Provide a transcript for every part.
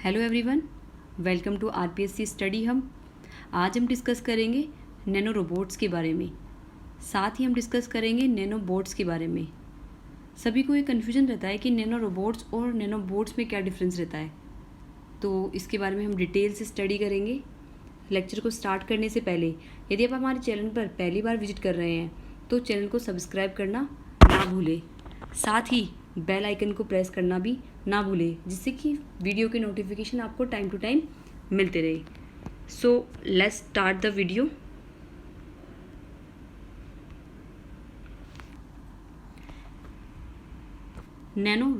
Hello everyone, welcome to RPSC study हम। आज हम डिस्कस करेंगे नैनो रोबोट्स के बारे में, साथ ही हम डिस्कस करेंगे नैनो बोट्स के बारे में। सभी को ये कन्फ्यूजन रहता है कि नैनो रोबोट्स और नैनो बोट्स में क्या डिफरेंस रहता है, तो इसके बारे में हम डिटेल से स्टडी करेंगे। लेक्चर को स्टार्ट करने से पहले यदि आप हमारे चैनल पर पहली बार विजिट कर रहे हैं तो चैनल को सब्सक्राइब करना ना भूलें, साथ ही बेल आइकन को प्रेस करना भी ना भूलें, जिससे कि वीडियो के नोटिफिकेशन आपको टाइम टू टाइम मिलते रहे। So let's start the video. Nano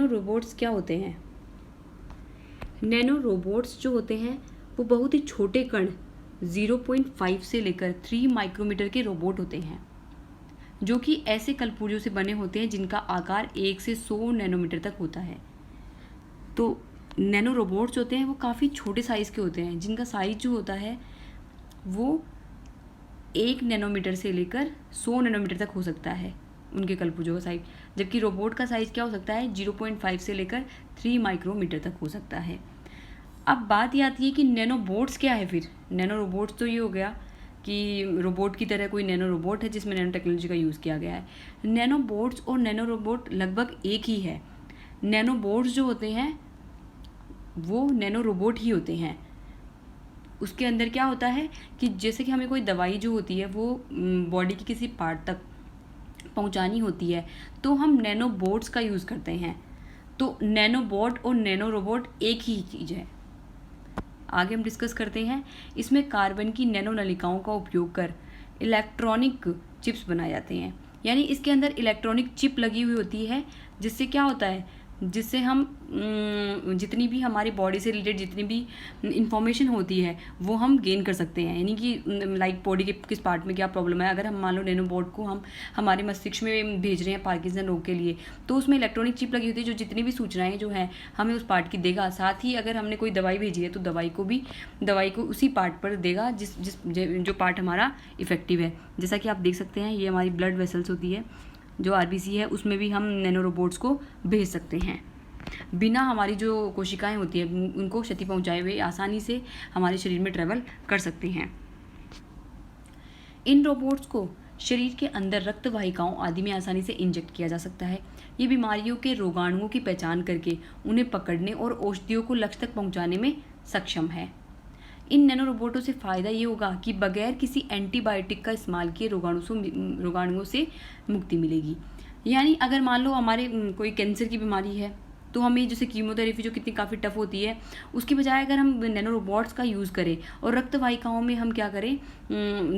robots क्या होते हैं? नैनो रोबोट्स जो होते हैं वो बहुत ही छोटे कण 0.5 से लेकर 3 माइक्रोमीटर के रोबोट होते हैं, जो कि ऐसे कलपुर्जों से बने होते हैं जिनका आकार 1 से 100 नैनोमीटर तक होता है। तो नैनो रोबोट्स होते हैं वो काफ़ी छोटे साइज़ के होते हैं, जिनका साइज़ जो होता है वो 1 नैनोमीटर से लेकर 100 नैनोमीटर तक हो सकता है उनके कलपुर्जों का साइज़, जबकि रोबोट का साइज़ क्या हो सकता है 0.5 से लेकर 3 माइक्रोमीटर तक हो सकता है। अब बात ये आती है कि नैनो बोट्स क्या है। फिर नैनो रोबोट्स तो ये हो गया कि रोबोट की तरह कोई नैनो रोबोट है जिसमें नैनो टेक्नोलॉजी का यूज़ किया गया है। नैनो बोट्स और नैनो रोबोट लगभग एक ही है। नैनो बोट्स जो होते हैं वो नैनो रोबोट ही होते हैं। उसके अंदर क्या होता है कि जैसे कि हमें कोई दवाई जो होती है वो बॉडी के किसी पार्ट तक पहुंचानी होती है तो हम नैनो बोट्स का यूज़ करते हैं। तो नैनो बोट और नैनो रोबोट एक ही चीज़ है। आगे हम डिस्कस करते हैं। इसमें कार्बन की नैनो नलिकाओं का उपयोग कर इलेक्ट्रॉनिक चिप्स बनाए जाते हैं, यानी इसके अंदर इलेक्ट्रॉनिक चिप लगी हुई होती है, जिससे क्या होता है, जिससे हम जितनी भी हमारी बॉडी से रिलेटेड जितनी भी इंफॉर्मेशन होती है वो हम गेन कर सकते हैं। यानी कि लाइक बॉडी के किस पार्ट में क्या प्रॉब्लम है, अगर हम मान लो नैनो बोर्ड को हम हमारे मस्तिष्क में भेज रहे हैं पार्किंसन रोग के लिए, तो उसमें इलेक्ट्रॉनिक चिप लगी होती है जो जितनी भी सूचनाएं जो हैं हमें उस पार्ट की देगा। साथ ही अगर हमने कोई दवाई भेजी है तो दवाई को उसी पार्ट पर देगा जो पार्ट हमारा इफेक्टिव है। जैसा कि आप देख सकते हैं ये हमारी ब्लड वेसल्स होती है, जो आरबीसी है, उसमें भी हम नैनो रोबोट्स को भेज सकते हैं। बिना हमारी जो कोशिकाएं होती हैं उनको क्षति पहुंचाए हुए आसानी से हमारे शरीर में ट्रेवल कर सकते हैं। इन रोबोट्स को शरीर के अंदर रक्त वाहिकाओं आदि में आसानी से इंजेक्ट किया जा सकता है। ये बीमारियों के रोगाणुओं की पहचान करके उन्हें पकड़ने और औषधियों को लक्ष्य तक पहुंचाने में सक्षम है। इन नैनो रोबोटों से फ़ायदा ये होगा कि बगैर किसी एंटीबायोटिक का इस्तेमाल किए रोगाणुओं से मुक्ति मिलेगी। यानी अगर मान लो हमारे कोई कैंसर की बीमारी है तो हमें जैसे कीमोथेरेपी जो कितनी काफ़ी टफ होती है, उसकी बजाय अगर हम नैनो रोबोट्स का यूज़ करें और रक्त वाहिकाओं में हम क्या करें,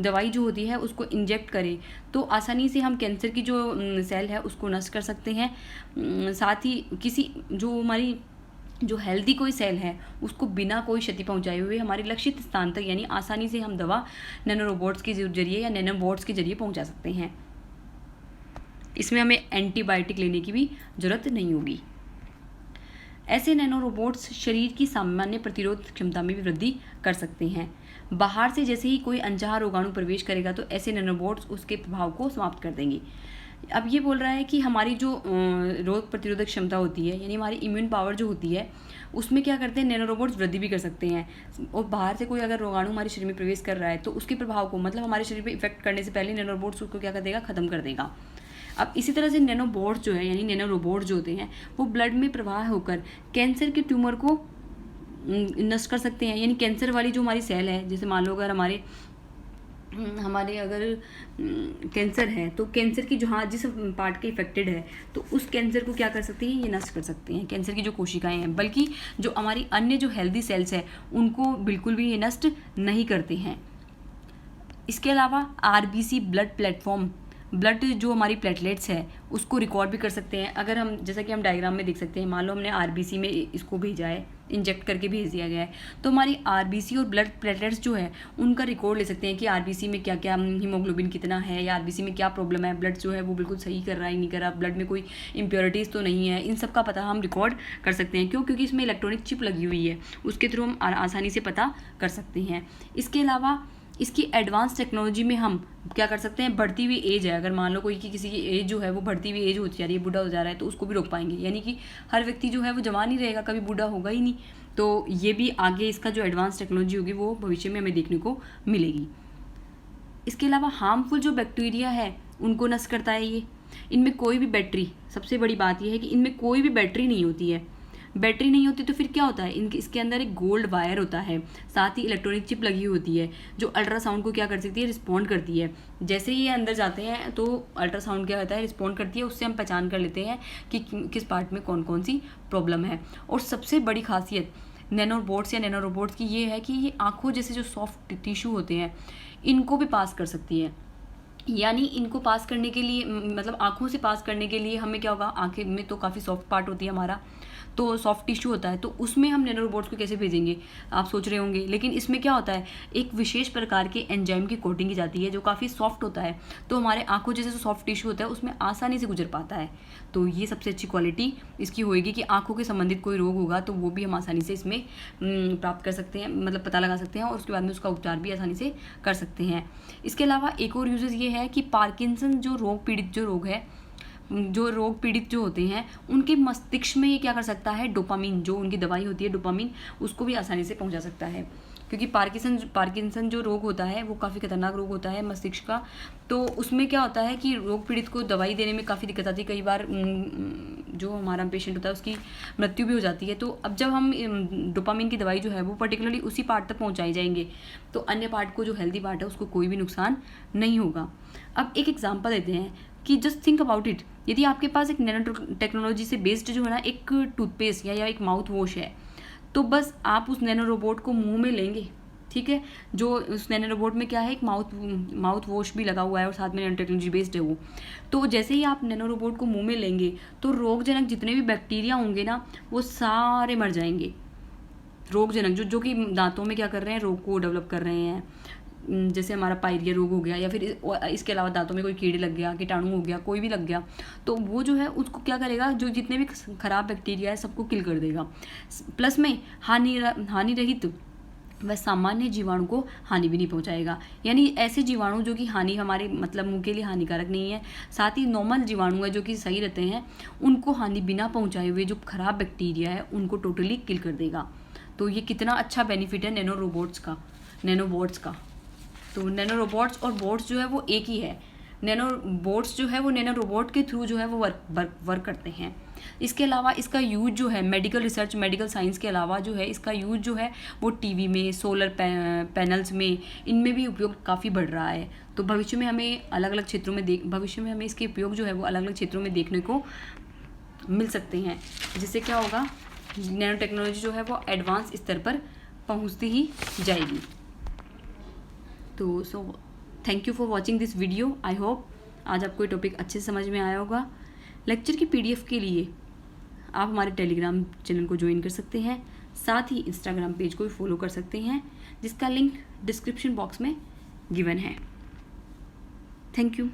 दवाई जो होती है उसको इंजेक्ट करें, तो आसानी से हम कैंसर की जो सेल है उसको नष्ट कर सकते हैं। साथ ही किसी जो हमारी जो हेल्दी कोई सेल है उसको बिना कोई क्षति पहुंचाए हुए हमारे लक्षित स्थान तक, यानी आसानी से हम दवा नैनो रोबोट्स के जरिए या नैनो बोट्स के जरिए पहुंचा सकते हैं। इसमें हमें एंटीबायोटिक लेने की भी जरूरत नहीं होगी। ऐसे नैनो रोबोट्स शरीर की सामान्य प्रतिरोध क्षमता में भी वृद्धि कर सकते हैं। बाहर से जैसे ही कोई अनचाहा रोगाणु प्रवेश करेगा तो ऐसे नैनोबोट्स उसके प्रभाव को समाप्त कर देंगे। अब ये बोल रहा है कि हमारी जो रोग प्रतिरोधक क्षमता होती है, यानी हमारी इम्यून पावर जो होती है, उसमें क्या करते हैं नैनो रोबोट्स वृद्धि भी कर सकते हैं। और बाहर से कोई अगर रोगाणु हमारे शरीर में प्रवेश कर रहा है तो उसके प्रभाव को, मतलब हमारे शरीर पे इफेक्ट करने से पहले नैनो रोबोट्स उसको क्या कर देगा, खत्म कर देगा। अब इसी तरह से नैनो बोट्स जो है, यानी नैनो रोबोट जो होते हैं, वो ब्लड में प्रवाह होकर कैंसर के ट्यूमर को नष्ट कर सकते हैं। यानी कैंसर वाली जो हमारी सेल है, जैसे मान लो अगर हमारे अगर कैंसर है तो कैंसर की जहाँ जिस पार्ट के इफेक्टेड है तो उस कैंसर को क्या कर सकते हैं, ये नष्ट कर सकते हैं, कैंसर की जो कोशिकाएं हैं। बल्कि जो हमारी अन्य जो हेल्दी सेल्स है उनको बिल्कुल भी ये नष्ट नहीं करते हैं। इसके अलावा आरबीसी ब्लड जो हमारी प्लेटलेट्स है उसको रिकॉर्ड भी कर सकते हैं। अगर हम, जैसा कि हम डायग्राम में देख सकते हैं, मान लो हमने आरबीसी में इसको भेजा है, इंजेक्ट करके भेज दिया गया है, तो हमारी आरबीसी और ब्लड प्लेटलेट्स जो है उनका रिकॉर्ड ले सकते हैं कि आरबीसी में क्या क्या हीमोग्लोबिन कितना है, या आरबीसी में क्या प्रॉब्लम है, ब्लड जो है वो बिल्कुल सही कर रहा है नहीं कर रहा, ब्लड में कोई इम्प्योरिटीज़ तो नहीं है। इन सब का पता हम रिकॉर्ड कर सकते हैं। क्यों? क्योंकि इसमें इलेक्ट्रॉनिक चिप लगी हुई है, उसके थ्रू हम आसानी से पता कर सकते हैं। इसके अलावा इसकी एडवांस टेक्नोलॉजी में हम क्या कर सकते हैं, बढ़ती हुई एज है, अगर मान लो कोई की किसी की एज जो है वो बढ़ती हुई एज होती जा रही है, बूढ़ा हो जा रहा है, तो उसको भी रोक पाएंगे। यानी कि हर व्यक्ति जो है वो जवान ही रहेगा, कभी बूढ़ा होगा ही नहीं। तो ये भी आगे इसका जो एडवांस टेक्नोलॉजी होगी वो भविष्य में हमें देखने को मिलेगी। इसके अलावा हार्मफुल जो बैक्टीरिया है उनको नष्ट करता है ये। इनमें कोई भी बैटरी, सबसे बड़ी बात यह है कि इनमें कोई भी बैटरी नहीं होती है। बैटरी नहीं होती तो फिर क्या होता है, इसके अंदर एक गोल्ड वायर होता है, साथ ही इलेक्ट्रॉनिक चिप लगी होती है जो अल्ट्रासाउंड को क्या कर सकती है, रिस्पॉन्ड करती है। जैसे ही ये अंदर जाते हैं तो अल्ट्रासाउंड क्या होता है, रिस्पॉन्ड करती है, उससे हम पहचान कर लेते हैं कि किस पार्ट में कौन कौन सी प्रॉब्लम है। और सबसे बड़ी खासियत नैनोबोट्स या नैनो रोबोट्स की ये है कि ये आँखों जैसे जो सॉफ्ट टिश्यू होते हैं इनको भी पास कर सकती है। यानी इनको पास करने के लिए, मतलब आँखों से पास करने के लिए हमें क्या होगा, आँखें में तो काफ़ी सॉफ्ट पार्ट होती है हमारा, तो सॉफ्ट टिश्यू होता है, तो उसमें हम नैनो रोबोट्स को कैसे भेजेंगे आप सोच रहे होंगे। लेकिन इसमें क्या होता है, एक विशेष प्रकार के एंजाइम की कोटिंग की जाती है जो काफ़ी सॉफ्ट होता है, तो हमारे आँखों जैसे जो सॉफ्ट टिश्यू होता है उसमें आसानी से गुजर पाता है। तो ये सबसे अच्छी क्वालिटी इसकी होएगी कि आँखों के संबंधित कोई रोग होगा तो वो भी हम आसानी से इसमें प्राप्त कर सकते हैं, मतलब पता लगा सकते हैं, और उसके बाद में उसका उपचार भी आसानी से कर सकते हैं। इसके अलावा एक और यूजेस ये है कि पार्किंसन जो रोग पीड़ित जो रोग है, जो रोग पीड़ित जो होते हैं उनके मस्तिष्क में ये क्या कर सकता है, डोपामिन जो उनकी दवाई होती है डोपामिन, उसको भी आसानी से पहुंचा सकता है। क्योंकि पार्किंसन जो रोग होता है वो काफ़ी खतरनाक रोग होता है मस्तिष्क का, तो उसमें क्या होता है कि रोग पीड़ित को दवाई देने में काफ़ी दिक्कत आती है। कई बार जो हमारा पेशेंट होता है उसकी मृत्यु भी हो जाती है। तो अब जब हम डोपामिन की दवाई जो है वो पर्टिकुलरली उसी पार्ट तक पहुँचाई जाएंगे तो अन्य पार्ट को, जो हेल्दी पार्ट है, उसको कोई भी नुकसान नहीं होगा। अब एक एग्जाम्पल देते हैं कि जस्ट थिंक अबाउट इट, यदि आपके पास एक नैनो टेक्नोलॉजी से बेस्ड जो है ना एक टूथपेस्ट या एक माउथ वॉश है, तो बस आप उस नैनो रोबोट को मुंह में लेंगे, ठीक है, जो उस नैनो रोबोट में क्या है, एक माउथ वॉश भी लगा हुआ है और साथ में नैनो टेक्नोलॉजी बेस्ड है वो। तो जैसे ही आप नैनो रोबोट को मुंह में लेंगे तो रोगजनक जितने भी बैक्टीरिया होंगे ना वो सारे मर जाएंगे। रोगजनक जो कि दांतों में क्या कर रहे हैं, रोग को डेवलप कर रहे हैं, जैसे हमारा पायरिया रोग हो गया या फिर इसके अलावा दांतों में कोई कीड़े लग गया, कीटाणु हो गया, कोई भी लग गया, तो वो जो है उसको क्या करेगा, जो जितने भी खराब बैक्टीरिया है सबको किल कर देगा। प्लस में हानि रहित वह सामान्य जीवाणु को हानि भी नहीं पहुंचाएगा। यानी ऐसे जीवाणु जो कि हानि हमारे मतलब मुंह के लिए हानिकारक नहीं है, साथ ही नॉर्मल जीवाणु है जो कि सही रहते हैं, उनको हानि बिना पहुंचाए हुए जो खराब बैक्टीरिया है उनको टोटली किल कर देगा। तो ये कितना अच्छा बेनिफिट है नैनोबोट्स का। तो नैनो रोबोट्स और बोट्स जो है वो एक ही है। नैनो बोट्स जो है वो नैनो रोबोट के थ्रू जो है वो वर्क करते हैं। इसके अलावा इसका यूज जो है मेडिकल रिसर्च, मेडिकल साइंस के अलावा जो है इसका यूज जो है वो टीवी में, सोलर पैनल्स में, इनमें भी उपयोग काफ़ी बढ़ रहा है। तो भविष्य में हमें अलग अलग क्षेत्रों में भविष्य में हमें इसके उपयोग जो है वो अलग अलग क्षेत्रों में देखने को मिल सकते हैं, जिससे क्या होगा, नैनो टेक्नोलॉजी जो है वो एडवांस स्तर पर पहुँचती ही जाएगी। तो thank you for watching this video. I hope आज आपको ये टॉपिक अच्छे से समझ में आया होगा। लेक्चर की PDF के लिए आप हमारे टेलीग्राम चैनल को ज्वाइन कर सकते हैं, साथ ही इंस्टाग्राम पेज को भी फॉलो कर सकते हैं, जिसका लिंक डिस्क्रिप्शन बॉक्स में गिवन है। Thank you.